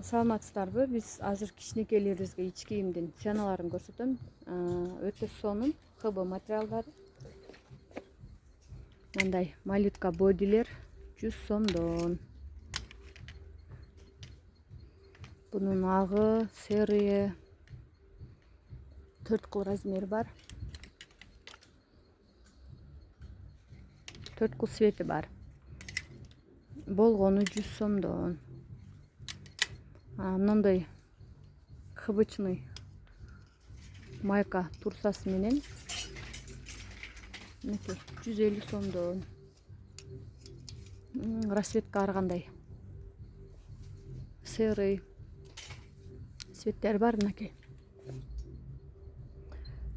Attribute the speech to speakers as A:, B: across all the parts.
A: Саламатсыздарбы? Биз азыр кичинекейлерибизге ич кийимдин ценаларын көрсөтөм. Өтө сонун ХБ материалдары. Мындай малютка бодилер 100 сомдон. Бунун агы, серые 4 кыл размери бар. 4 кыл цвети бар. Болгону 100 сомдон. Мындай хыбычный майка турсасы менен 150 сомдон. Расцветка ар кандай. Серый цветтер бар мынакей.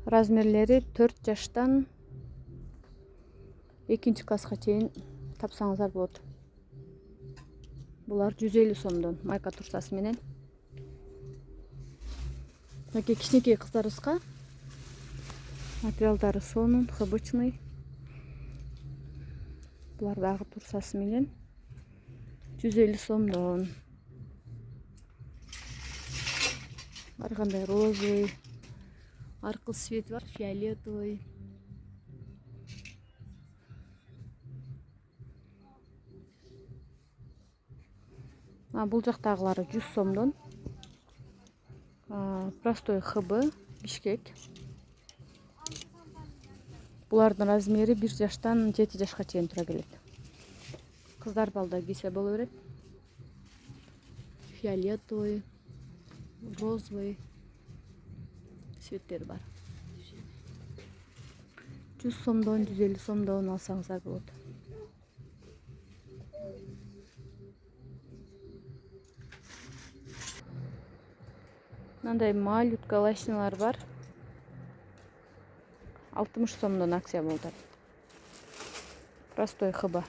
A: Размерлери 4 жаштан 2 класска чейин тапсаңыздар болот. Булар 150 сомдон майка турсасы менен. Мынакей кичинекей кыздарыбызга материалдары сонун, хыбычный. Булар дагы турсасы менен 150 сомдон. Ар кандай розовый, ар кыл цвет бар, фиолетовый. Бул жактагылары 100 сомдон. Простой ХБ, Бишкек. Булардын размери 1 жаштан 7 жашка чейин тура келет. Кыздар балдар кийсе боло берет. Фиолетовый, розовый цветтер бар. 100 сомдон, 150 сомдон алсаңыздар болот. Мындай малютка лосиналар бар. 60 сомдон акция болду. Простой ХБ.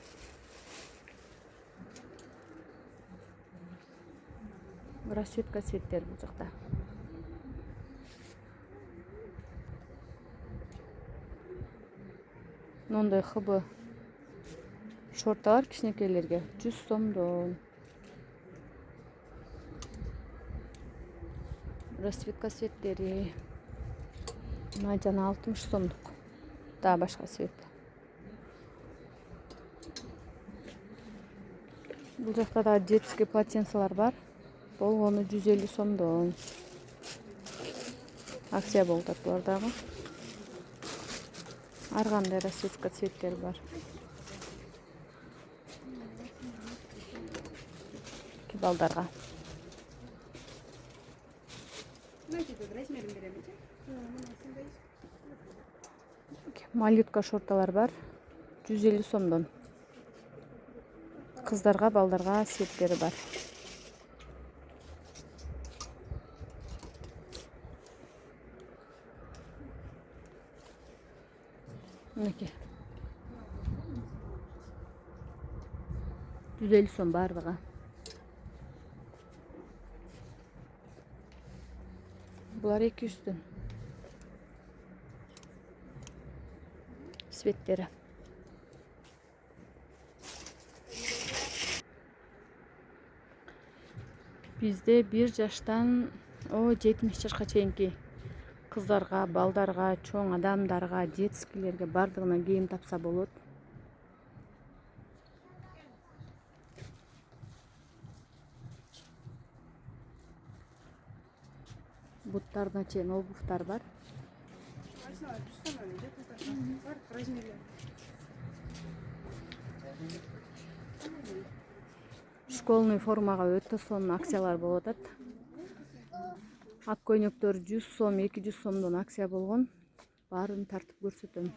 A: Расцветка цветтер бул жакта. Мындай ХБ шорталар кичинекейлерге 100 сомдон. Расцветка цветтери. Мына жана 60 сомдук. Дагы башка цвет. Бул жакта да детский полотенцелар бар. Болгону 150 сомдон. Акция болуп атат булар дагы. Ар кандай расцветка цветтер бар. Балдарга. Малютка шорталар бар. 150 сомдон. Кыздарга, балдарга цветтери бар. Мынакей. 150 сом бардыгы. Булар 200'төн. Цветтери. Бизде 1 жаштан 70 жашка чейинки кыздарга, балдарга, чоң адамдарга, детскийлерге бардыгына кийим тапса болот. Буттарына чейин обувтар бар. Школный формага өтө сонун акциялар болуп атат. Ак көйнөктөр 100 сом, 200 сомдон акция болгон. Баарын тартып көрсөтөм.